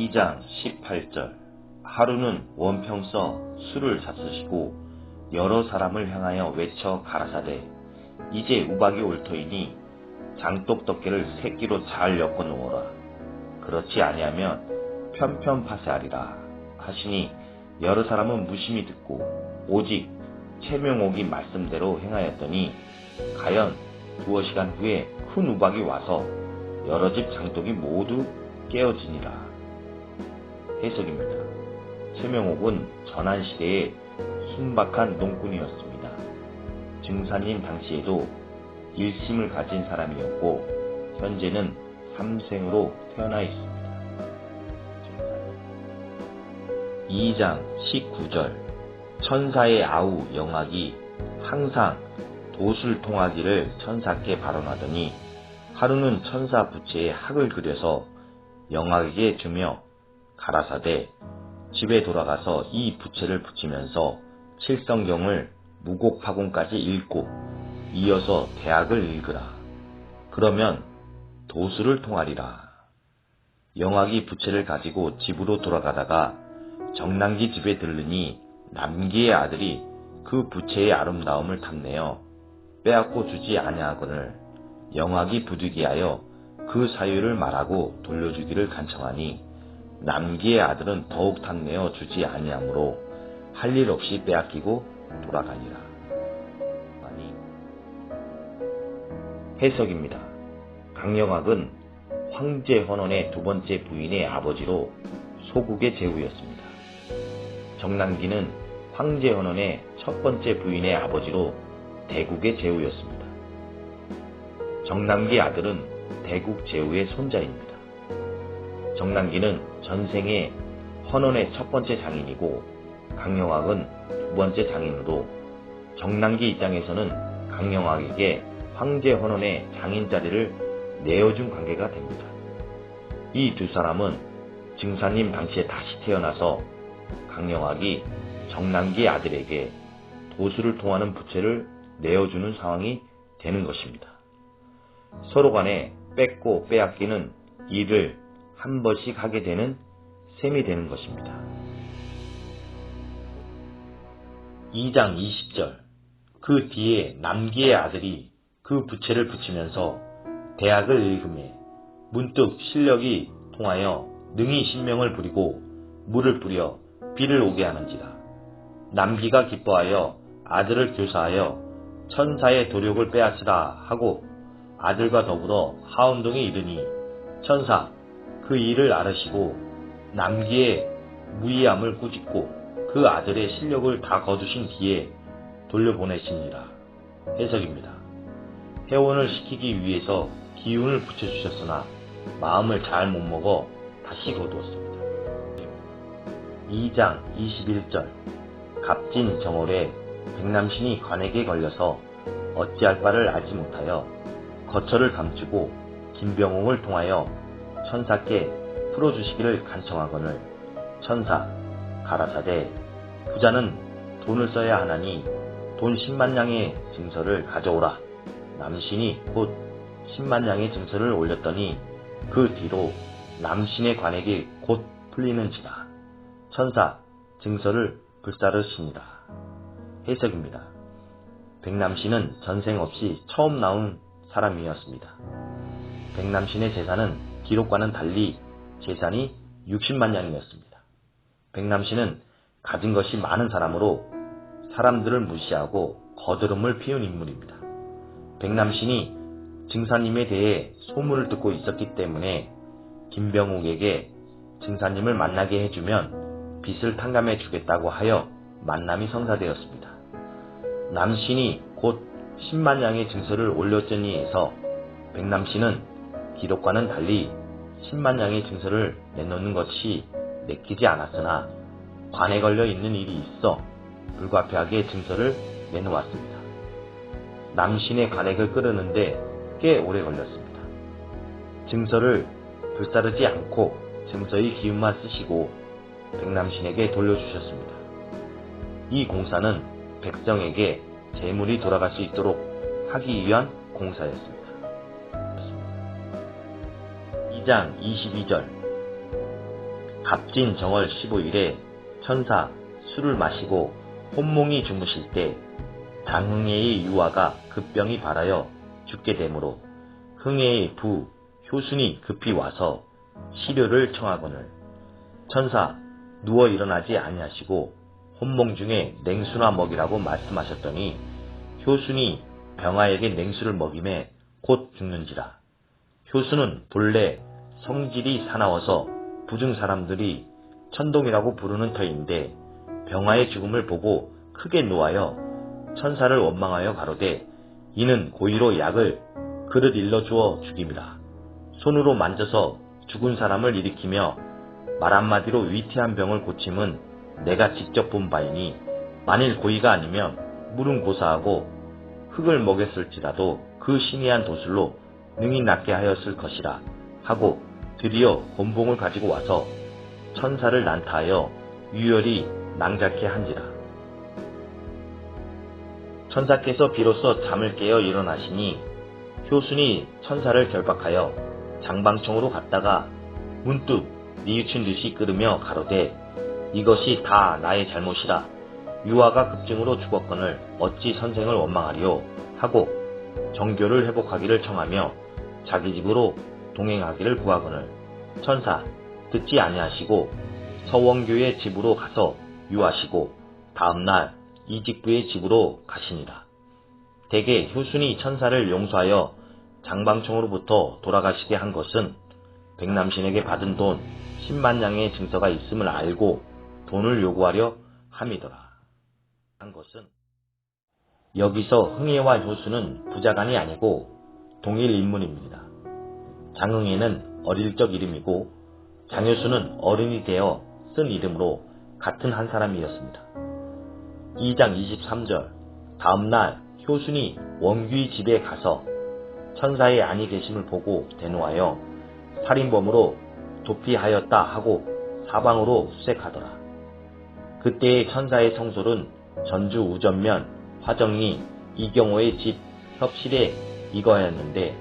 2장 18절. 하루는 원평서 술을 샀으시고 여러 사람을 향하여 외쳐 가라사대 이제 우박이 올 터이니 장독덮개를 새끼로 잘 엮어 놓으라. 그렇지 아니하면 편편파쇄하리라 하시니 여러 사람은 무심히 듣고 오직 채명옥이 말씀대로 행하였더니 가연 두어 시간 후에 큰 우박이 와서 여러 집 장독이 모두 깨어지니라. 해석입니다. 채명옥은 전한시대의 순박한 농꾼이었습니다. 증산님 당시에도 일심을 가진 사람이었고 현재는 삼생으로 태어나 있습니다. 2장 19절. 천사의 아우 영악이 항상 도술 통하기를 천사께 발언하더니 하루는 천사 부채에 학을 그려서 영악에게 주며 가라사대 집에 돌아가서 이 부채를 붙이면서 칠성경을 무곡파공까지 읽고 이어서 대학을 읽으라. 그러면 도수를 통하리라. 영악이 부채를 가지고 집으로 돌아가다가 정난기 집에 들르니 남기의 아들이 그 부채의 아름다움을 탐내어 빼앗고 주지 아니하거늘 영악이 부득이하여 그 사유를 말하고 돌려주기를 간청하니 남기의 아들은 더욱 탐내어 주지 아니하므로 할 일 없이 빼앗기고 돌아가니라. 해석입니다. 강영악은 황제 헌원의 두 번째 부인의 아버지로 소국의 제후였습니다. 정난기는 황제 헌원의 첫 번째 부인의 아버지로 대국의 제후였습니다. 정난기 아들은 대국 제후의 손자입니다. 정난기는 전생에 헌원의 첫 번째 장인이고 강영악은 두 번째 장인으로 정난기 입장에서는 강영악에게 황제 헌원의 장인 자리를 내어준 관계가 됩니다. 이 두 사람은 증산님 당시에 다시 태어나서 강영악이 정난기 아들에게 도수를 통하는 부채를 내어주는 상황이 되는 것입니다. 서로 간에 뺏고 빼앗기는 일을 한 번씩 하게 되는 셈이 되는 것입니다. 2장 20절. 그 뒤에 남기의 아들이 그 부채를 붙이면서 대학을 읽음에 문득 실력이 통하여 능히 신명을 부리고 물을 뿌려 비를 오게 하는지라. 남기가 기뻐하여 아들을 교사하여 천사의 도력을 빼앗으라 하고 아들과 더불어 하운동에 이르니 천사 그 일을 알으시고 남기의 무의함을 꾸짖고 그 아들의 실력을 다 거두신 뒤에 돌려보내시니라. 해석입니다. 회원을 시키기 위해서 기운을 붙여주셨으나 마음을 잘 못 먹어 다시 거두었습니다. 2장 21절. 갑진 정월에 백남신이 관에게 걸려서 어찌할 바를 알지 못하여 거처를 감추고 김병옥을 통하여 천사께 풀어주시기를 간청하거늘 천사 가라사대 부자는 돈을 써야 하나니 돈 10만 냥의 증서를 가져오라. 남신이 곧 10만 냥의 증서를 올렸더니 그 뒤로 남신의 관액이 곧 풀리는지라. 천사 증서를 불사르시니라. 해석입니다. 백남신은 전생 없이 처음 나온 사람이었습니다. 백남신의 재산은 기록과는 달리 재산이 60만 냥이었습니다. 백남신은 가진 것이 많은 사람으로 사람들을 무시하고 거드름을 피운 인물입니다. 백남신이 증사님에 대해 소문을 듣고 있었기 때문에 김병욱에게 증사님을 만나게 해주면 빚을 탕감해 주겠다고 하여 만남이 성사되었습니다. 남신이 곧 10만 냥의 증서를 올렸더니 해서 백남신은 기록과는 달리 10만 냥의 증서를 내놓는 것이 내키지 않았으나 관에 걸려 있는 일이 있어 불가피하게 증서를 내놓았습니다. 남신의 관액을 끌었는데 꽤 오래 걸렸습니다. 증서를 불사르지 않고 증서의 기운만 쓰시고 백남신에게 돌려주셨습니다. 이 공사는 백성에게 재물이 돌아갈 수 있도록 하기 위한 공사였습니다. 2장 22절. 갑진 정월 15일에 천사 술을 마시고 혼몽이 주무실 때 장흥예의 유아가 급병이 발하여 죽게 되므로 흥예의 부 효순이 급히 와서 시료를 청하거늘 천사 누워 일어나지 아니하시고 혼몽 중에 냉수나 먹이라고 말씀하셨더니 효순이 병아에게 냉수를 먹임에 곧 죽는지라. 효순은 본래 성질이 사나워서 부중 사람들이 천동이라고 부르는 터인데 병아의 죽음을 보고 크게 노하여 천사를 원망하여 가로되 이는 고의로 약을 그릇 일러 주어 죽임이라. 손으로 만져서 죽은 사람을 일으키며 말 한마디로 위태한 병을 고침은 내가 직접 본 바이니 만일 고의가 아니면 물은 고사하고 흙을 먹였을지라도 그 신이한 도술로 능히 낫게 하였을 것이라 하고 드디어 곤봉을 가지고 와서 천사를 난타하여 유혈이 낭자케 한지라. 천사께서 비로소 잠을 깨어 일어나시니 효순이 천사를 결박하여 장방청으로 갔다가 문득 뉘우친 듯이 끓으며 가로되 이것이 다 나의 잘못이라. 유아가 급증으로 죽었거늘 어찌 선생을 원망하리요 하고 정교를 회복하기를 청하며 자기 집으로 동행하기를 구하거늘 천사 듣지 아니하시고 서원교의 집으로 가서 유하시고 다음날 이직부의 집으로 가시니라. 대개 효순이 천사를 용서하여 장방청으로부터 돌아가시게 한 것은 백남신에게 받은 돈 10만 양의 증서가 있음을 알고 돈을 요구하려 함이더라. 한 것은 여기서 흥예와 효순은 부자간이 아니고 동일 인물입니다. 장흥예는 어릴 적 이름이고 장효순은 어른이 되어 쓴 이름으로 같은 한 사람이었습니다. 2장 23절 다음날 효순이 원귀 집에 가서 천사의 아니 계심을 보고 대노하여 살인범으로 도피하였다 하고 사방으로 수색하더라. 그때의 천사의 성솔은 전주 우전면 화정리 이경호의 집 협실에 이거하였는데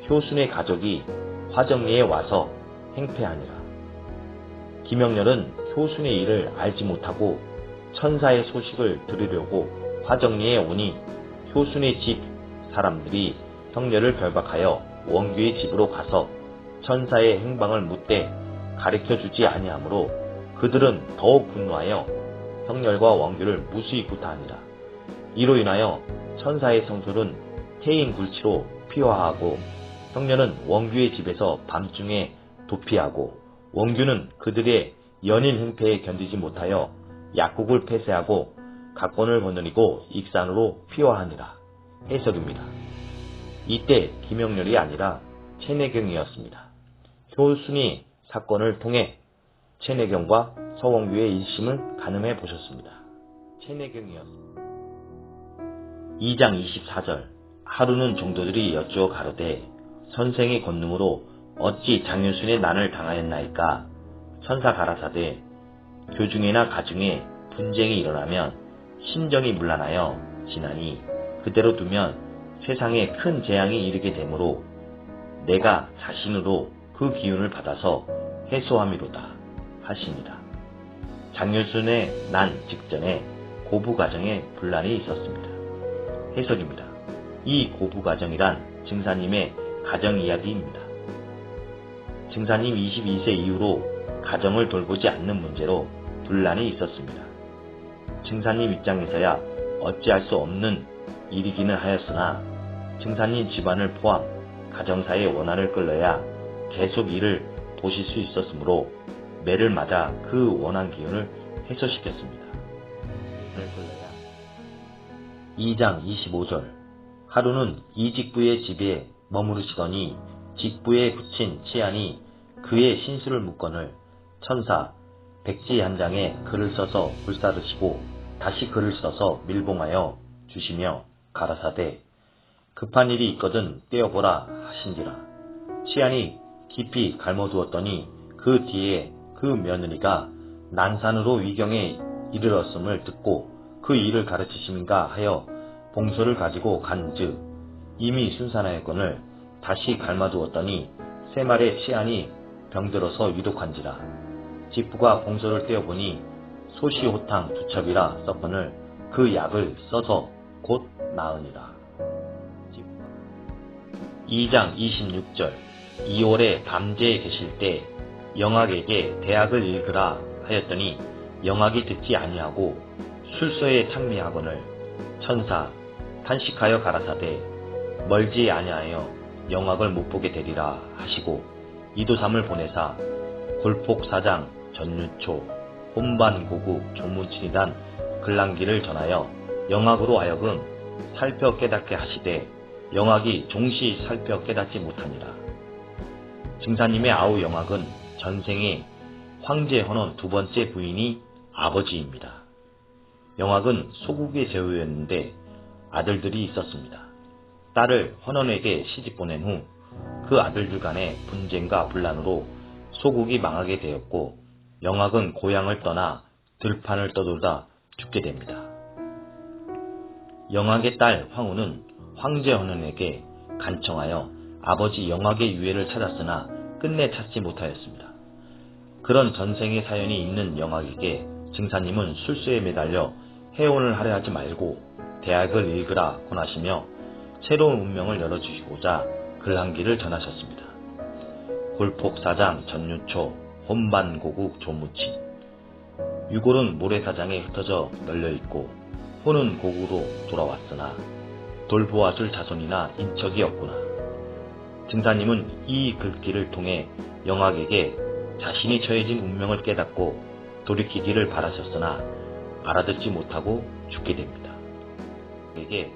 효순의 가족이 화정리에 와서 행패하니라. 김영렬은 효순의 일을 알지 못하고 천사의 소식을 들으려고 화정리에 오니 효순의 집 사람들이 형렬을 결박하여 원규의 집으로 가서 천사의 행방을 묻되 가르쳐주지 아니하므로 그들은 더욱 분노하여 형렬과 원규를 무수히 구타하니라. 이로 인하여 천사의 성솔은 태인 굴치로 피화하고 형렬은 원규의 집에서 밤중에 도피하고 원규는 그들의 연인 행패에 견디지 못하여 약국을 폐쇄하고 각본을 거느리고 익산으로 피화하니라. 해석입니다. 이때 김영렬이 아니라 최내경이었습니다. 효순이 사건을 통해 최내경과 서원규의 일심을 가늠해 보셨습니다. 최내경이었습니다. 2장 24절 하루는 종도들이 여쭈어 가로되 선생의 권능으로 어찌 장효순의 난을 당하였나이까. 천사 가라사대 교중에나 가중에 분쟁이 일어나면 심정이 문란하여 지나니 그대로 두면 세상에 큰 재앙이 이르게 되므로 내가 자신으로 그 기운을 받아서 해소함이로다 하시니라. 장효순의 난 직전에 고부가정에 분란이 있었습니다. 해석입니다. 이 고부가정이란 증사님의 가정 이야기입니다. 증사님 22세 이후로 가정을 돌보지 않는 문제로 분란이 있었습니다. 증사님 입장에서야 어찌할 수 없는 일이기는 하였으나 증사님 집안을 포함 가정사의 원한을 끌어야 계속 일을 보실 수 있었으므로 매를 맞아 그 원한 기운을 해소시켰습니다. 2장 25절 하루는 이직부의 집에 머무르시더니 직부에 붙인 치안이 그의 신수를 묻거늘 천사 백지 한 장에 글을 써서 불사르시고 다시 글을 써서 밀봉하여 주시며 가라사대 급한 일이 있거든 떼어보라 하신지라. 치안이 깊이 갈머두었더니 그 뒤에 그 며느리가 난산으로 위경에 이르렀음을 듣고 그 일을 가르치심인가 하여 봉소를 가지고 간즉 이미 순산하였거늘 다시 갈마두었더니 세 말의 치안이 병들어서 위독한지라. 지푸가 봉소를 떼어보니 소시호탕 두 첩이라 썼거늘 그 약을 써서 곧 나으니라. 2장 26절. 2월에 밤제에 계실 때 영학에게 대학을 읽으라 하였더니 영학이 듣지 아니하고 술서에 탐미하거늘 천사 탄식하여 가라사대 멀지 아니하여 영학을 못 보게 되리라 하시고 이도삼을 보내사 골폭사장 전유초 혼반고국 조문친이단 글랑기를 전하여 영학으로 하여금 살펴 깨닫게 하시되 영학이 종시 살펴 깨닫지 못하니라. 증사님의 아우 영학은 전생에 황제 헌원 두 번째 부인이 아버지입니다. 영학은 소국의 제후였는데 아들들이 있었습니다. 딸을 헌원에게 시집 보낸 후 그 아들들 간의 분쟁과 분란으로 소국이 망하게 되었고 영학은 고향을 떠나 들판을 떠돌다 죽게 됩니다. 영학의 딸 황후는 황제 헌원에게 간청하여 아버지 영학의 유해를 찾았으나 끝내 찾지 못하였습니다. 그런 전생의 사연이 있는 영학에게 증사님은 술수에 매달려 해혼을 하려 하지 말고 대학을 읽으라 권하시며 새로운 운명을 열어주시고자 글한기를 전하셨습니다. 골폭사장 전유초 혼반고국 조무치. 유골은 모래사장에 흩어져 널려있고 혼은 고국으로 돌아왔으나 돌보아줄 자손이나 인척이 없구나. 증사님은 이 글귀를 통해 영학에게 자신이 처해진 운명을 깨닫고 돌이키기를 바라셨으나 알아듣지 못하고 죽게 됩니다. 에게